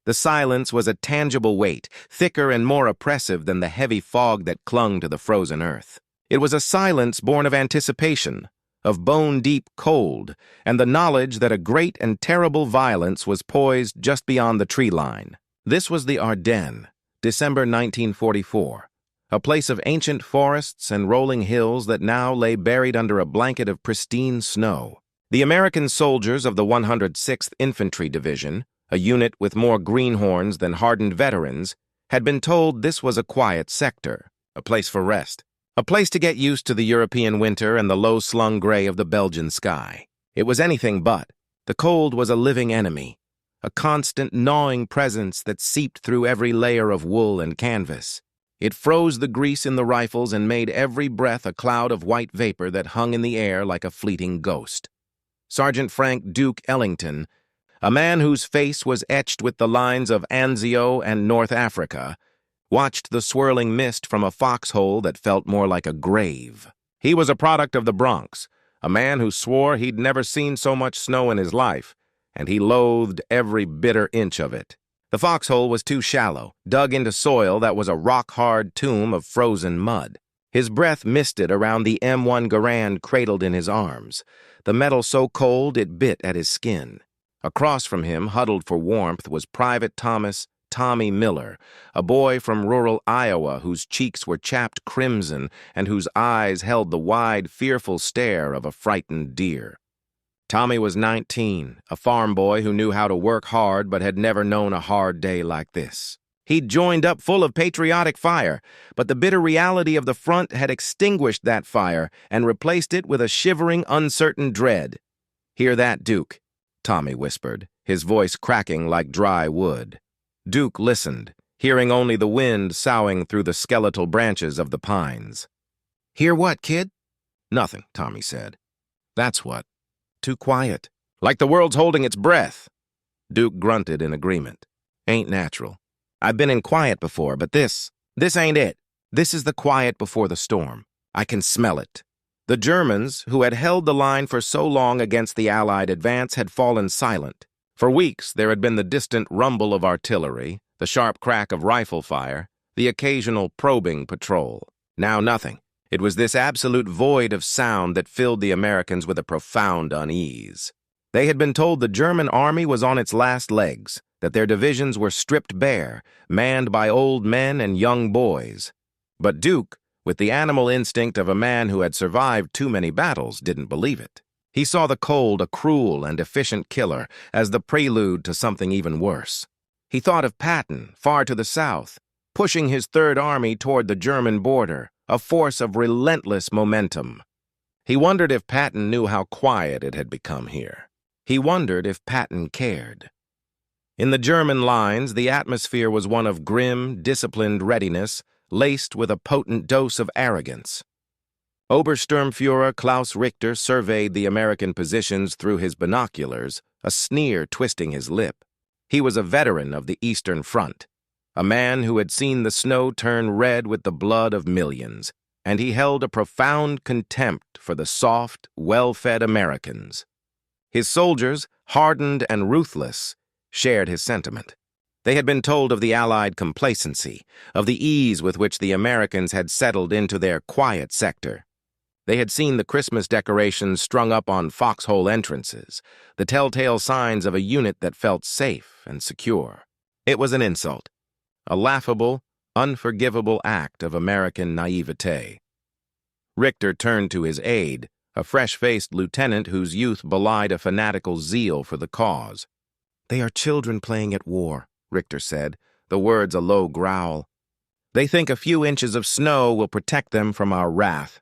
The silence was a tangible weight, thicker and more oppressive than the heavy fog that clung to the frozen earth. It was a silence born of anticipation, of bone-deep cold, and the knowledge that a great and terrible violence was poised just beyond the tree line. This was the Ardennes, December 1944, a place of ancient forests and rolling hills that now lay buried under a blanket of pristine snow. The American soldiers of the 106th Infantry Division, a unit with more greenhorns than hardened veterans, had been told this was a quiet sector, a place for rest, a place to get used to the European winter and the low-slung gray of the Belgian sky. It was anything but. The cold was a living enemy, a constant gnawing presence that seeped through every layer of wool and canvas. It froze the grease in the rifles and made every breath a cloud of white vapor that hung in the air like a fleeting ghost. Sergeant Frank Duke Ellington, a man whose face was etched with the lines of Anzio and North Africa, watched the swirling mist from a foxhole that felt more like a grave. He was a product of the Bronx, a man who swore he'd never seen so much snow in his life, and he loathed every bitter inch of it. The foxhole was too shallow, dug into soil that was a rock-hard tomb of frozen mud. His breath misted around the M1 Garand cradled in his arms, the metal so cold it bit at his skin. Across from him, huddled for warmth, was Private Thomas Tommy Miller, a boy from rural Iowa whose cheeks were chapped crimson and whose eyes held the wide, fearful stare of a frightened deer. Tommy was 19, a farm boy who knew how to work hard but had never known a hard day like this. He'd joined up full of patriotic fire, but the bitter reality of the front had extinguished that fire and replaced it with a shivering, uncertain dread. "Hear that, Duke?" Tommy whispered, his voice cracking like dry wood. Duke listened, hearing only the wind soughing through the skeletal branches of the pines. "Hear what, kid?" "Nothing," Tommy said. "That's what. Too quiet. Like the world's holding its breath." Duke grunted in agreement. "Ain't natural. I've been in quiet before, but this ain't it. This is the quiet before the storm. I can smell it." The Germans, who had held the line for so long against the Allied advance, had fallen silent. For weeks, there had been the distant rumble of artillery, the sharp crack of rifle fire, the occasional probing patrol. Now nothing. It was this absolute void of sound that filled the Americans with a profound unease. They had been told the German army was on its last legs, that their divisions were stripped bare, manned by old men and young boys. But Duke, with the animal instinct of a man who had survived too many battles, didn't believe it. He saw the cold, a cruel and efficient killer, as the prelude to something even worse. He thought of Patton, far to the south, pushing his Third Army toward the German border, a force of relentless momentum. He wondered if Patton knew how quiet it had become here. He wondered if Patton cared. In the German lines, the atmosphere was one of grim, disciplined readiness, laced with a potent dose of arrogance. Obersturmführer Klaus Richter surveyed the American positions through his binoculars, a sneer twisting his lip. He was a veteran of the Eastern Front, a man who had seen the snow turn red with the blood of millions, and he held a profound contempt for the soft, well-fed Americans. His soldiers, hardened and ruthless, shared his sentiment. They had been told of the Allied complacency, of the ease with which the Americans had settled into their quiet sector. They had seen the Christmas decorations strung up on foxhole entrances, the telltale signs of a unit that felt safe and secure. It was an insult, a laughable, unforgivable act of American naivete. Richter turned to his aide, a fresh-faced lieutenant whose youth belied a fanatical zeal for the cause. "They are children playing at war," Richter said, the words a low growl. "They think a few inches of snow will protect them from our wrath.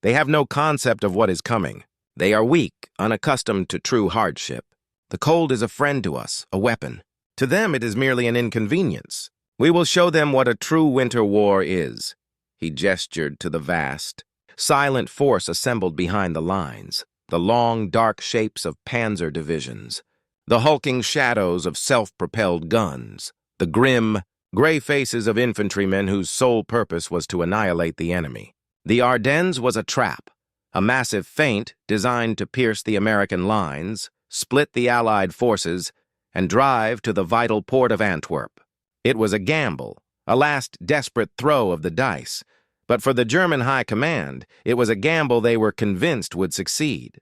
They have no concept of what is coming. They are weak, unaccustomed to true hardship. The cold is a friend to us, a weapon. To them it is merely an inconvenience. We will show them what a true winter war is." He gestured to the vast, silent force assembled behind the lines, the long, dark shapes of panzer divisions, the hulking shadows of self-propelled guns, the grim, gray faces of infantrymen whose sole purpose was to annihilate the enemy. The Ardennes was a trap, a massive feint designed to pierce the American lines, split the Allied forces, and drive to the vital port of Antwerp. It was a gamble, a last desperate throw of the dice, but for the German High Command, it was a gamble they were convinced would succeed.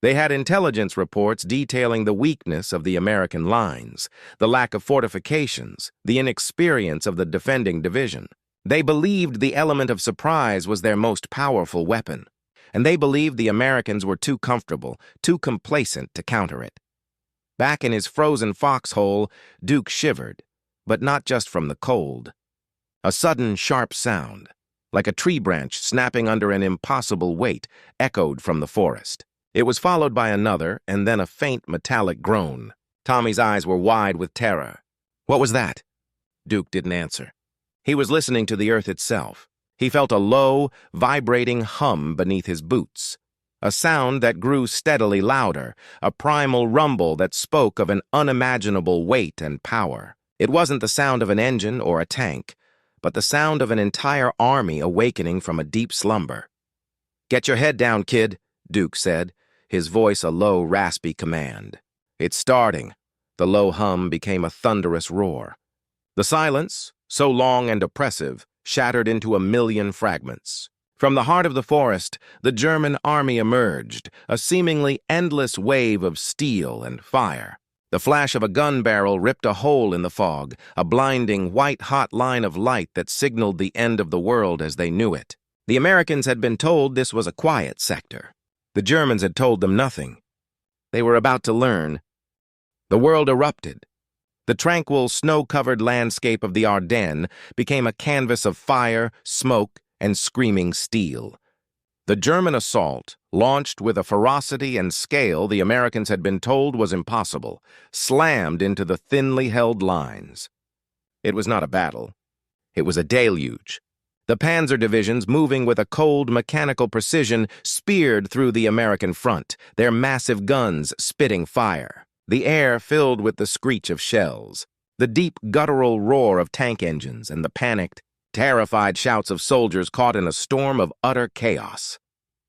They had intelligence reports detailing the weakness of the American lines, the lack of fortifications, the inexperience of the defending division. They believed the element of surprise was their most powerful weapon, and they believed the Americans were too comfortable, too complacent to counter it. Back in his frozen foxhole, Duke shivered, but not just from the cold. A sudden, sharp sound, like a tree branch snapping under an impossible weight, echoed from the forest. It was followed by another, and then a faint metallic groan. Tommy's eyes were wide with terror. What was that? Duke didn't answer. He was listening to the earth itself. He felt a low, vibrating hum beneath his boots. A sound that grew steadily louder, a primal rumble that spoke of an unimaginable weight and power. It wasn't the sound of an engine or a tank, but the sound of an entire army awakening from a deep slumber. "Get your head down, kid," Duke said, his voice a low, raspy command. "It's starting." The low hum became a thunderous roar. The silence, so long and oppressive, shattered into a million fragments. From the heart of the forest, the German army emerged, a seemingly endless wave of steel and fire. The flash of a gun barrel ripped a hole in the fog, a blinding, white-hot line of light that signaled the end of the world as they knew it. The Americans had been told this was a quiet sector. The Germans had told them nothing. They were about to learn. The world erupted. The tranquil, snow-covered landscape of the Ardennes became a canvas of fire, smoke, and screaming steel. The German assault, launched with a ferocity and scale the Americans had been told was impossible, slammed into the thinly held lines. It was not a battle. It was a deluge. The panzer divisions, moving with a cold, mechanical precision, speared through the American front, their massive guns spitting fire. The air filled with the screech of shells, the deep guttural roar of tank engines, and the panicked, terrified shouts of soldiers caught in a storm of utter chaos.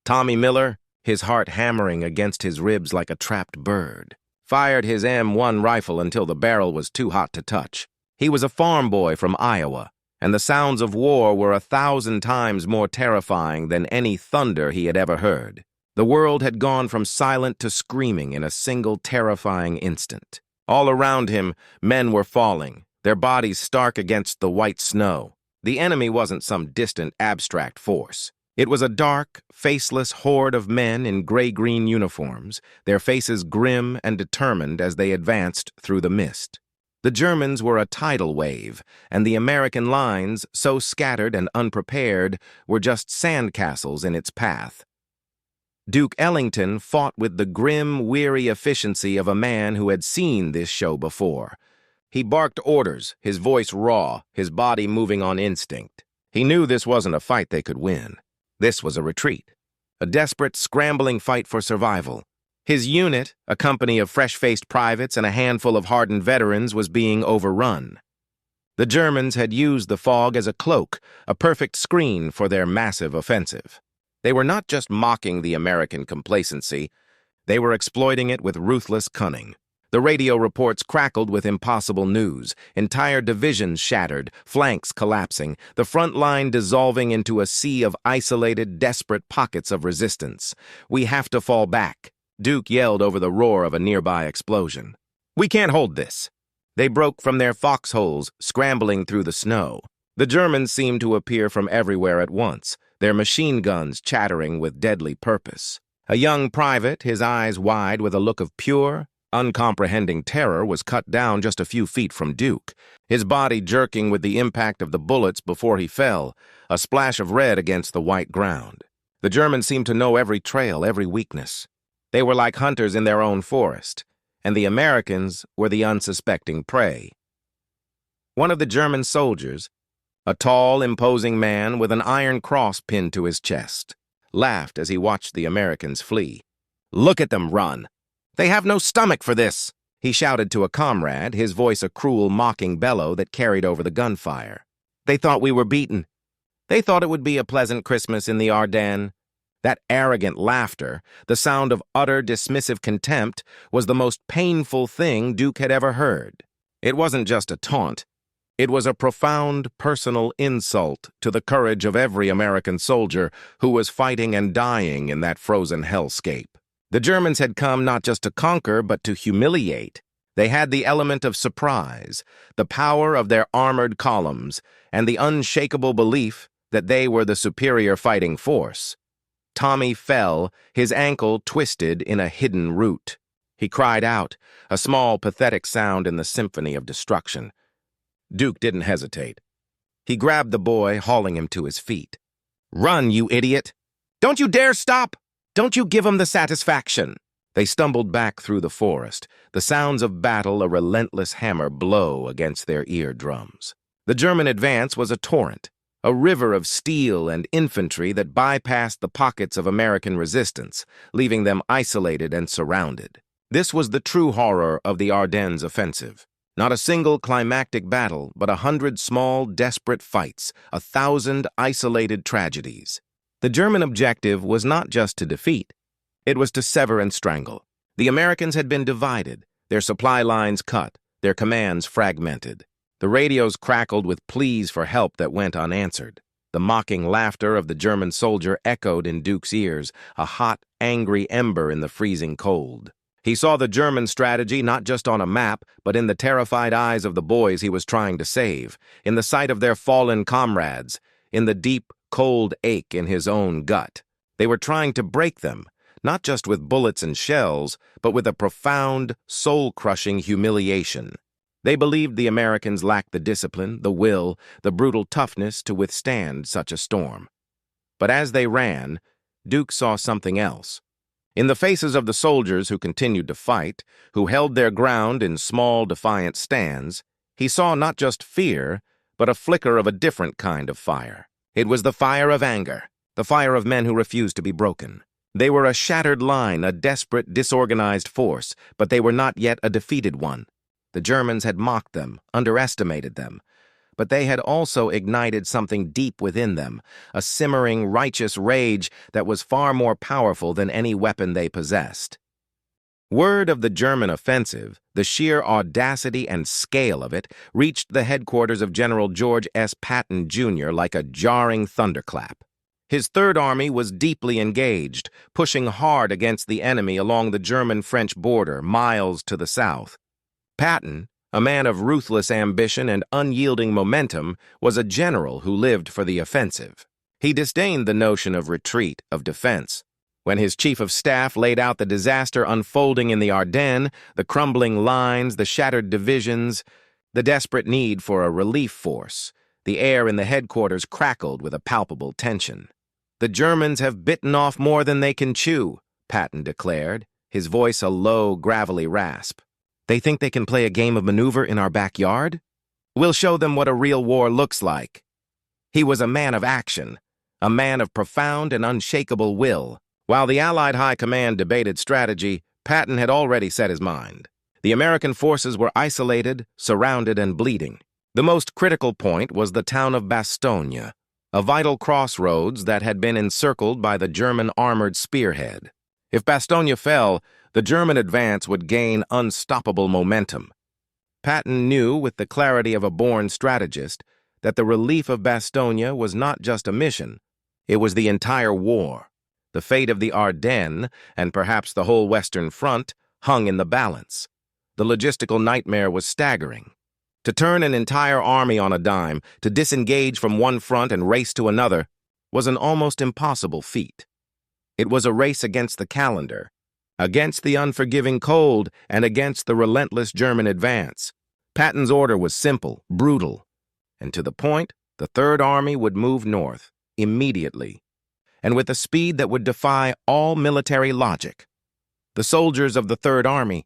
Tommy Miller, his heart hammering against his ribs like a trapped bird, fired his M1 rifle until the barrel was too hot to touch. He was a farm boy from Iowa, and the sounds of war were 1,000 times more terrifying than any thunder he had ever heard. The world had gone from silent to screaming in a single terrifying instant. All around him, men were falling, their bodies stark against the white snow. The enemy wasn't some distant, abstract force. It was a dark, faceless horde of men in gray-green uniforms, their faces grim and determined as they advanced through the mist. The Germans were a tidal wave, and the American lines, so scattered and unprepared, were just sandcastles in its path. Duke Ellington fought with the grim, weary efficiency of a man who had seen this show before. He barked orders, his voice raw, his body moving on instinct. He knew this wasn't a fight they could win. This was a retreat, a desperate, scrambling fight for survival. His unit, a company of fresh-faced privates and a handful of hardened veterans, was being overrun. The Germans had used the fog as a cloak, a perfect screen for their massive offensive. They were not just mocking the American complacency, they were exploiting it with ruthless cunning. The radio reports crackled with impossible news, entire divisions shattered, flanks collapsing, the front line dissolving into a sea of isolated, desperate pockets of resistance. "We have to fall back," Duke yelled over the roar of a nearby explosion. "We can't hold this." They broke from their foxholes, scrambling through the snow. The Germans seemed to appear from everywhere at once, their machine guns chattering with deadly purpose. A young private, his eyes wide with a look of pure, uncomprehending terror, was cut down just a few feet from Duke, his body jerking with the impact of the bullets before he fell, a splash of red against the white ground. The Germans seemed to know every trail, every weakness. They were like hunters in their own forest, and the Americans were the unsuspecting prey. One of the German soldiers, a tall, imposing man with an iron cross pinned to his chest, laughed as he watched the Americans flee. "Look at them run! They have no stomach for this!" he shouted to a comrade, his voice a cruel, mocking bellow that carried over the gunfire. "They thought we were beaten. They thought it would be a pleasant Christmas in the Ardennes. That arrogant laughter, the sound of utter dismissive contempt, was the most painful thing Duke had ever heard. It wasn't just a taunt. It was a profound personal insult to the courage of every American soldier who was fighting and dying in that frozen hellscape. The Germans had come not just to conquer, but to humiliate. They had the element of surprise, the power of their armored columns, and the unshakable belief that they were the superior fighting force. Tommy fell, his ankle twisted in a hidden root. He cried out, a small, pathetic sound in the symphony of destruction. Duke didn't hesitate. He grabbed the boy, hauling him to his feet. "Run, you idiot! Don't you dare stop! Don't you give him the satisfaction!" They stumbled back through the forest, the sounds of battle a relentless hammer blow against their eardrums. The German advance was a torrent, a river of steel and infantry that bypassed the pockets of American resistance, leaving them isolated and surrounded. This was the true horror of the Ardennes offensive. Not a single climactic battle, but 100 small, desperate fights, 1,000 isolated tragedies. The German objective was not just to defeat. It was to sever and strangle. The Americans had been divided, their supply lines cut, their commands fragmented. The radios crackled with pleas for help that went unanswered. The mocking laughter of the German soldier echoed in Duke's ears, a hot, angry ember in the freezing cold. He saw the German strategy not just on a map, but in the terrified eyes of the boys he was trying to save, in the sight of their fallen comrades, in the deep, cold ache in his own gut. They were trying to break them, not just with bullets and shells, but with a profound, soul-crushing humiliation. They believed the Americans lacked the discipline, the will, the brutal toughness to withstand such a storm. But as they ran, Duke saw something else. In the faces of the soldiers who continued to fight, who held their ground in small, defiant stands, he saw not just fear, but a flicker of a different kind of fire. It was the fire of anger, the fire of men who refused to be broken. They were a shattered line, a desperate, disorganized force, but they were not yet a defeated one. The Germans had mocked them, underestimated them, but they had also ignited something deep within them, a simmering, righteous rage that was far more powerful than any weapon they possessed. Word of the German offensive, the sheer audacity and scale of it, reached the headquarters of General George S. Patton, Jr. like a jarring thunderclap. His Third Army was deeply engaged, pushing hard against the enemy along the German-French border, miles to the south. Patton, a man of ruthless ambition and unyielding momentum, was a general who lived for the offensive. He disdained the notion of retreat, of defense. When his chief of staff laid out the disaster unfolding in the Ardennes, the crumbling lines, the shattered divisions, the desperate need for a relief force, the air in the headquarters crackled with a palpable tension. "The Germans have bitten off more than they can chew," Patton declared, his voice a low, gravelly rasp. "They think they can play a game of maneuver in our backyard? We'll show them what a real war looks like." He was a man of action, a man of profound and unshakable will. While the Allied High Command debated strategy, Patton had already set his mind. The American forces were isolated, surrounded, and bleeding. The most critical point was the town of Bastogne, a vital crossroads that had been encircled by the German armored spearhead. If Bastogne fell, the German advance would gain unstoppable momentum. Patton knew, with the clarity of a born strategist, that the relief of Bastogne was not just a mission, it was the entire war. The fate of the Ardennes, and perhaps the whole Western Front, hung in the balance. The logistical nightmare was staggering. To turn an entire army on a dime, to disengage from one front and race to another, was an almost impossible feat. It was a race against the calendar, against the unforgiving cold, and against the relentless German advance. Patton's order was simple, brutal, and to the point. The Third Army would move north, immediately, and with a speed that would defy all military logic. The soldiers of the Third Army,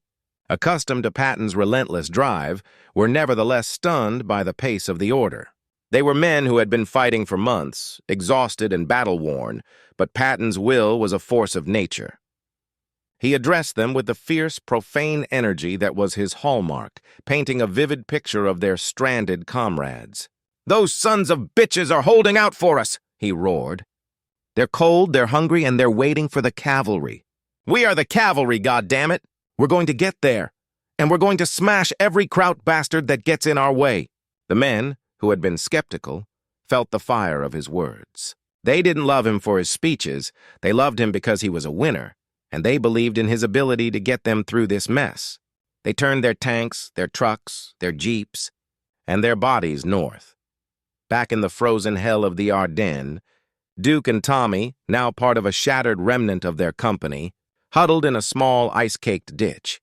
accustomed to Patton's relentless drive, were nevertheless stunned by the pace of the order. They were men who had been fighting for months, exhausted and battle-worn, but Patton's will was a force of nature. He addressed them with the fierce, profane energy that was his hallmark, painting a vivid picture of their stranded comrades. "Those sons of bitches are holding out for us," he roared. They're cold, they're hungry, and they're waiting for the cavalry. We are the cavalry, goddammit! We're going to get there, and we're going to smash every Kraut bastard that gets in our way. The men, who had been skeptical, felt the fire of his words. They didn't love him for his speeches, they loved him because he was a winner, and they believed in his ability to get them through this mess. They turned their tanks, their trucks, their jeeps, and their bodies north. Back in the frozen hell of the Ardennes, Duke and Tommy, now part of a shattered remnant of their company, huddled in a small ice-caked ditch.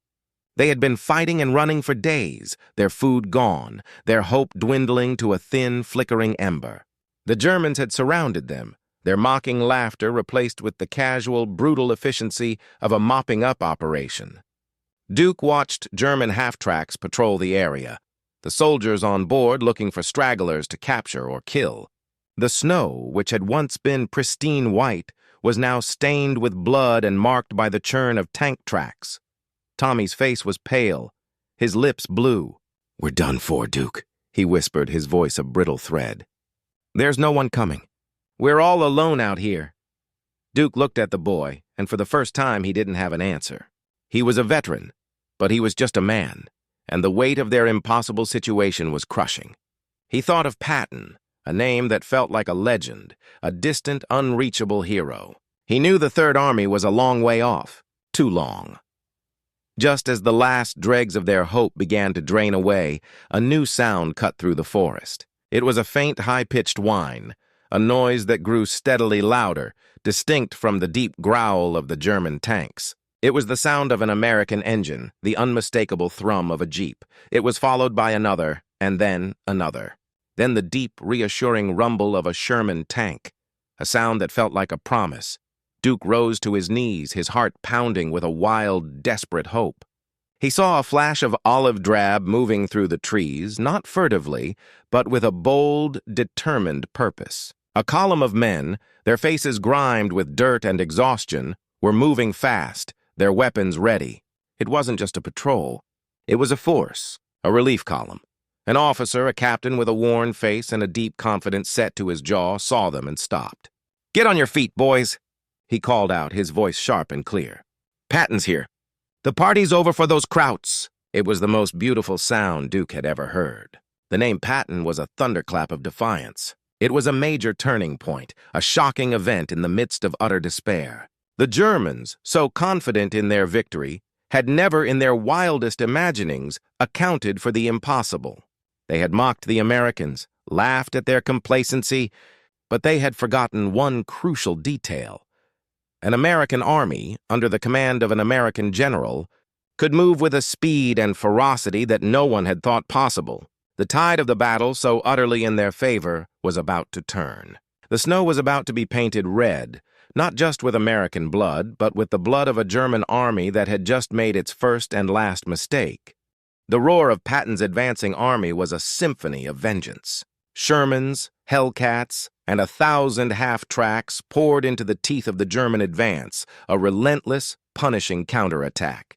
They had been fighting and running for days, their food gone, their hope dwindling to a thin, flickering ember. The Germans had surrounded them, their mocking laughter replaced with the casual, brutal efficiency of a mopping-up operation. Duke watched German half-tracks patrol the area, the soldiers on board looking for stragglers to capture or kill. The snow, which had once been pristine white, was now stained with blood and marked by the churn of tank tracks. Tommy's face was pale, his lips blue. "We're done for, Duke," he whispered, his voice a brittle thread. "There's no one coming. We're all alone out here." Duke looked at the boy, and for the first time he didn't have an answer. He was a veteran, but he was just a man, and the weight of their impossible situation was crushing. He thought of Patton, a name that felt like a legend, a distant, unreachable hero. He knew the Third Army was a long way off, too long. Just as the last dregs of their hope began to drain away, a new sound cut through the forest. It was a faint, high-pitched whine, a noise that grew steadily louder, distinct from the deep growl of the German tanks. It was the sound of an American engine, the unmistakable thrum of a jeep. It was followed by another, and then another. Then the deep, reassuring rumble of a Sherman tank, a sound that felt like a promise. Duke rose to his knees, his heart pounding with a wild, desperate hope. He saw a flash of olive drab moving through the trees, not furtively, but with a bold, determined purpose. A column of men, their faces grimed with dirt and exhaustion, were moving fast, their weapons ready. It wasn't just a patrol. It was a force, a relief column. An officer, a captain with a worn face and a deep confidence set to his jaw, saw them and stopped. "Get on your feet, boys," he called out, his voice sharp and clear. "Patton's here. The party's over for those Krauts." It was the most beautiful sound Duke had ever heard. The name Patton was a thunderclap of defiance. It was a major turning point, a shocking event in the midst of utter despair. The Germans, so confident in their victory, had never in their wildest imaginings accounted for the impossible. They had mocked the Americans, laughed at their complacency, but they had forgotten one crucial detail. An American army, under the command of an American general, could move with a speed and ferocity that no one had thought possible. The tide of the battle, so utterly in their favor, was about to turn. The snow was about to be painted red, not just with American blood, but with the blood of a German army that had just made its first and last mistake. The roar of Patton's advancing army was a symphony of vengeance. Shermans, Hellcats, and 1,000 half-tracks poured into the teeth of the German advance, a relentless, punishing counterattack.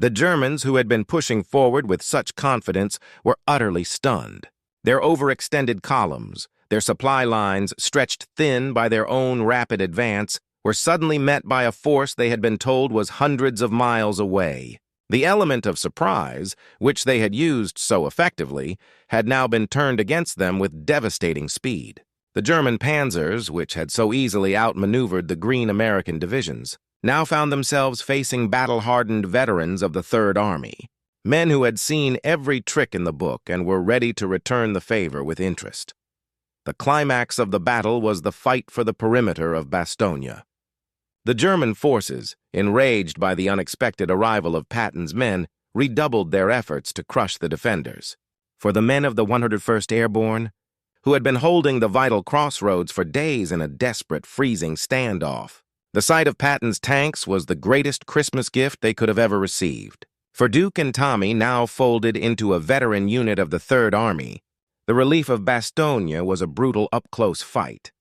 The Germans, who had been pushing forward with such confidence, were utterly stunned. Their overextended columns, their supply lines stretched thin by their own rapid advance, were suddenly met by a force they had been told was hundreds of miles away. The element of surprise, which they had used so effectively, had now been turned against them with devastating speed. The German panzers, which had so easily outmaneuvered the green American divisions, now found themselves facing battle-hardened veterans of the Third Army, men who had seen every trick in the book and were ready to return the favor with interest. The climax of the battle was the fight for the perimeter of Bastogne. The German forces, enraged by the unexpected arrival of Patton's men, redoubled their efforts to crush the defenders. For the men of the 101st Airborne, who had been holding the vital crossroads for days in a desperate, freezing standoff, the sight of Patton's tanks was the greatest Christmas gift they could have ever received. For Duke and Tommy, now folded into a veteran unit of the Third Army, the relief of Bastogne was a brutal up-close fight.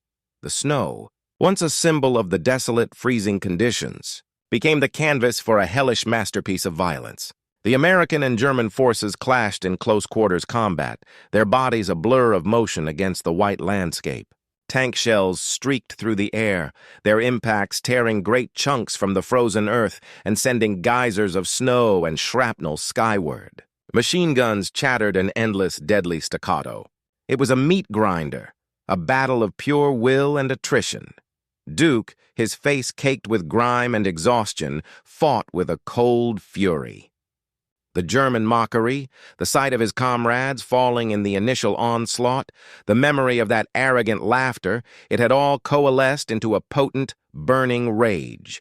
The snow, once a symbol of the desolate, freezing conditions, became the canvas for a hellish masterpiece of violence. The American and German forces clashed in close-quarters combat, their bodies a blur of motion against the white landscape. Tank shells streaked through the air, their impacts tearing great chunks from the frozen earth and sending geysers of snow and shrapnel skyward. Machine guns chattered an endless, deadly staccato. It was a meat grinder, a battle of pure will and attrition. Duke, his face caked with grime and exhaustion, fought with a cold fury. The German mockery, the sight of his comrades falling in the initial onslaught, the memory of that arrogant laughter, it had all coalesced into a potent, burning rage.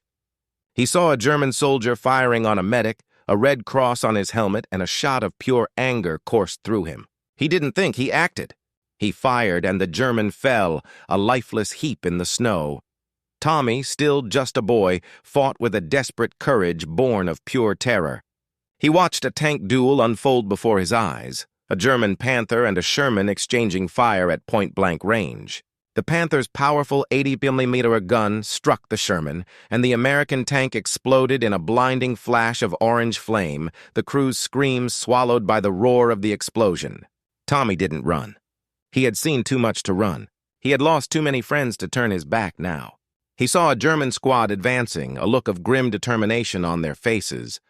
He saw a German soldier firing on a medic, a red cross on his helmet, and a shot of pure anger coursed through him. He didn't think, he acted. He fired, and the German fell, a lifeless heap in the snow. Tommy, still just a boy, fought with a desperate courage born of pure terror. He watched a tank duel unfold before his eyes, a German Panther and a Sherman exchanging fire at point-blank range. The Panther's powerful 80mm gun struck the Sherman, and the American tank exploded in a blinding flash of orange flame, the crew's screams swallowed by the roar of the explosion. Tommy didn't run. He had seen too much to run. He had lost too many friends to turn his back now. He saw a German squad advancing, a look of grim determination on their faces,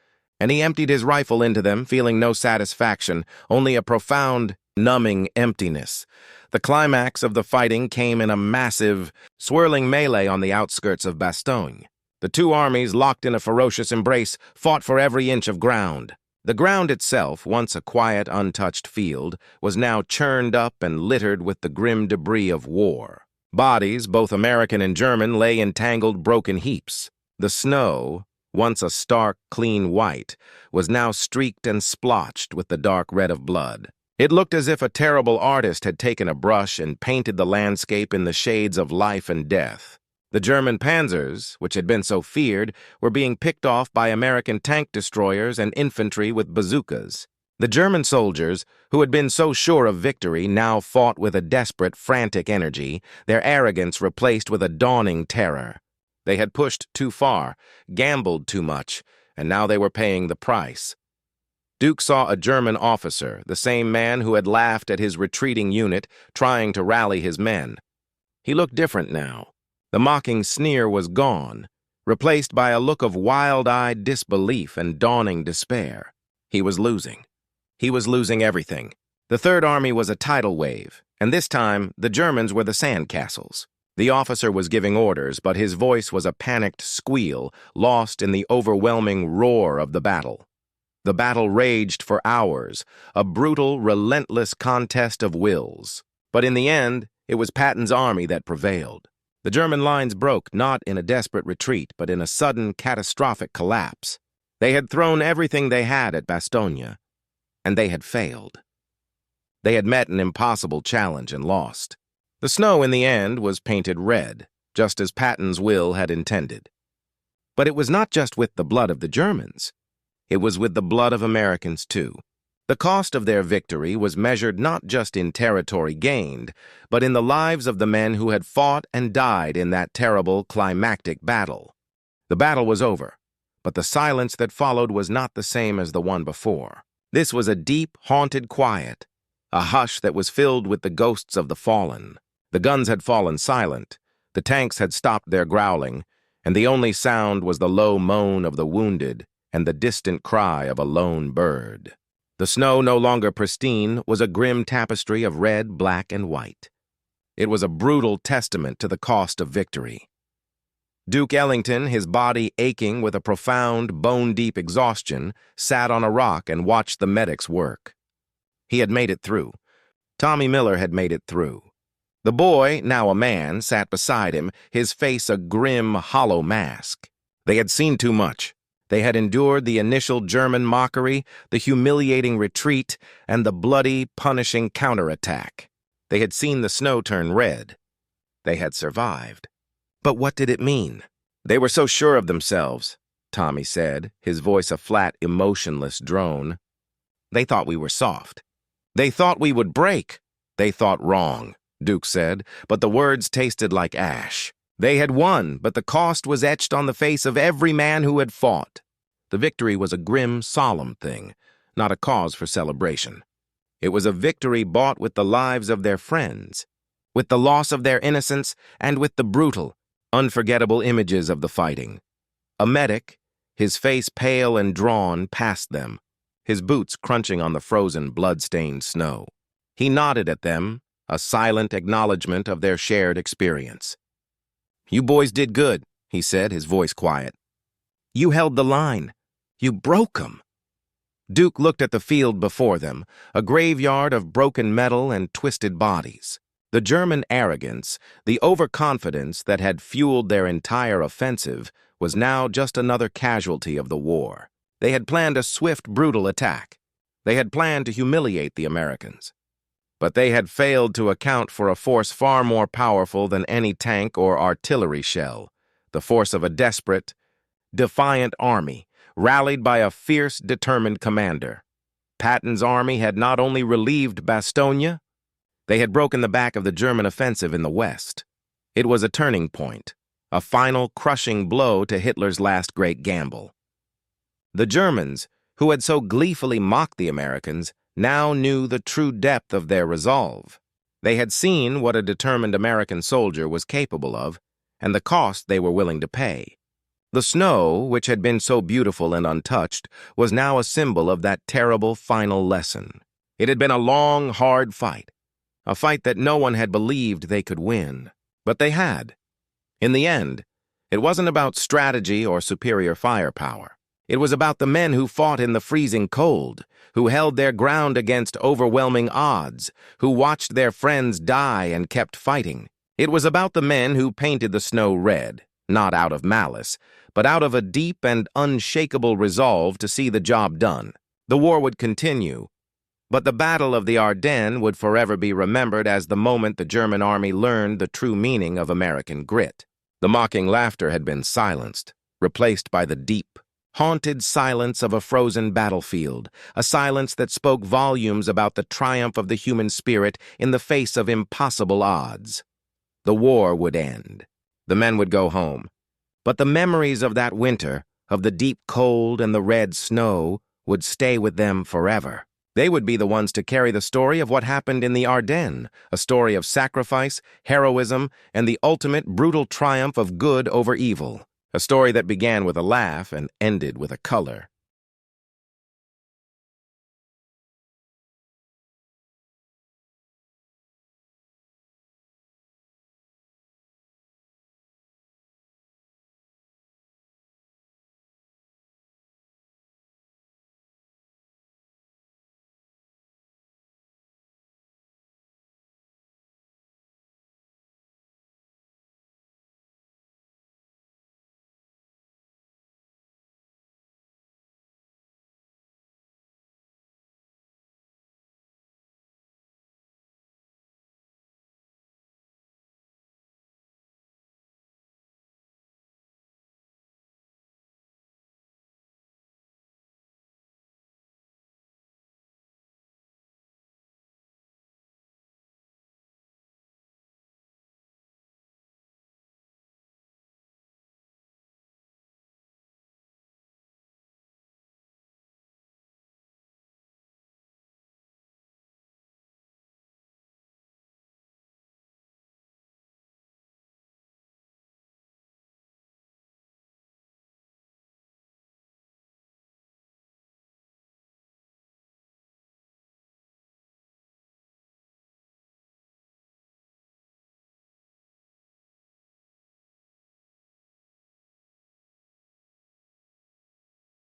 and he emptied his rifle into them, feeling no satisfaction, only a profound, numbing emptiness. The climax of the fighting came in a massive, swirling melee on the outskirts of Bastogne. The two armies, locked in a ferocious embrace, fought for every inch of ground. The ground itself, once a quiet, untouched field, was now churned up and littered with the grim debris of war. Bodies, both American and German, lay in tangled, broken heaps. The snow, once a stark, clean white, was now streaked and splotched with the dark red of blood. It looked as if a terrible artist had taken a brush and painted the landscape in the shades of life and death. The German panzers, which had been so feared, were being picked off by American tank destroyers and infantry with bazookas. The German soldiers, who had been so sure of victory, now fought with a desperate, frantic energy, their arrogance replaced with a dawning terror. They had pushed too far, gambled too much, and now they were paying the price. Duke saw a German officer, the same man who had laughed at his retreating unit, trying to rally his men. He looked different now. The mocking sneer was gone, replaced by a look of wild-eyed disbelief and dawning despair. He was losing. He was losing everything. The Third Army was a tidal wave, and this time the Germans were the sandcastles. The officer was giving orders, but his voice was a panicked squeal, lost in the overwhelming roar of the battle. The battle raged for hours, a brutal, relentless contest of wills. But in the end, it was Patton's army that prevailed. The German lines broke, not in a desperate retreat, but in a sudden, catastrophic collapse. They had thrown everything they had at Bastogne, and they had failed. They had met an impossible challenge and lost. The snow, in the end, was painted red, just as Patton's will had intended. But it was not just with the blood of the Germans. It was with the blood of Americans, too. The cost of their victory was measured not just in territory gained, but in the lives of the men who had fought and died in that terrible, climactic battle. The battle was over, but the silence that followed was not the same as the one before. This was a deep, haunted quiet, a hush that was filled with the ghosts of the fallen. The guns had fallen silent, the tanks had stopped their growling, and the only sound was the low moan of the wounded and the distant cry of a lone bird. The snow, no longer pristine, was a grim tapestry of red, black, and white. It was a brutal testament to the cost of victory. Duke Ellington, his body aching with a profound, bone-deep exhaustion, sat on a rock and watched the medics work. He had made it through. Tommy Miller had made it through. The boy, now a man, sat beside him, his face a grim, hollow mask. They had seen too much. They had endured the initial German mockery, the humiliating retreat, and the bloody, punishing counterattack. They had seen the snow turn red. They had survived. But what did it mean? They were so sure of themselves, Tommy said, his voice a flat, emotionless drone. They thought we were soft. They thought we would break. They thought wrong, Duke said, but the words tasted like ash. They had won, but the cost was etched on the face of every man who had fought. The victory was a grim, solemn thing, not a cause for celebration. It was a victory bought with the lives of their friends. with the loss of their innocence and with the brutal, unforgettable images of the fighting. A medic, his face pale and drawn, passed them, his boots crunching on the frozen, blood-stained snow. He nodded at them, a silent acknowledgement of their shared experience. "You boys did good," he said, his voice quiet. "You held the line. You broke 'em." Duke looked at the field before them, a graveyard of broken metal and twisted bodies. The German arrogance, the overconfidence that had fueled their entire offensive, was now just another casualty of the war. They had planned a swift, brutal attack. They had planned to humiliate the Americans. But they had failed to account for a force far more powerful than any tank or artillery shell, the force of a desperate, defiant army, rallied by a fierce, determined commander. Patton's army had not only relieved Bastogne, they had broken the back of the German offensive in the west. It was a turning point, a final crushing blow to Hitler's last great gamble. The Germans, who had so gleefully mocked the Americans, now knew the true depth of their resolve. They had seen what a determined American soldier was capable of, and the cost they were willing to pay. The snow, which had been so beautiful and untouched, was now a symbol of that terrible final lesson. It had been a long, hard fight, a fight that no one had believed they could win. But they had. In the end, it wasn't about strategy or superior firepower. It was about the men who fought in the freezing cold, who held their ground against overwhelming odds, who watched their friends die and kept fighting. It was about the men who painted the snow red, not out of malice, but out of a deep and unshakable resolve to see the job done. The war would continue, but the Battle of the Ardennes would forever be remembered as the moment the German army learned the true meaning of American grit. The mocking laughter had been silenced, replaced by the deep, haunted silence of a frozen battlefield, a silence that spoke volumes about the triumph of the human spirit in the face of impossible odds. The war would end. The men would go home. But the memories of that winter, of the deep cold and the red snow, would stay with them forever. They would be the ones to carry the story of what happened in the Ardennes, a story of sacrifice, heroism, and the ultimate brutal triumph of good over evil. A story that began with a laugh and ended with a color.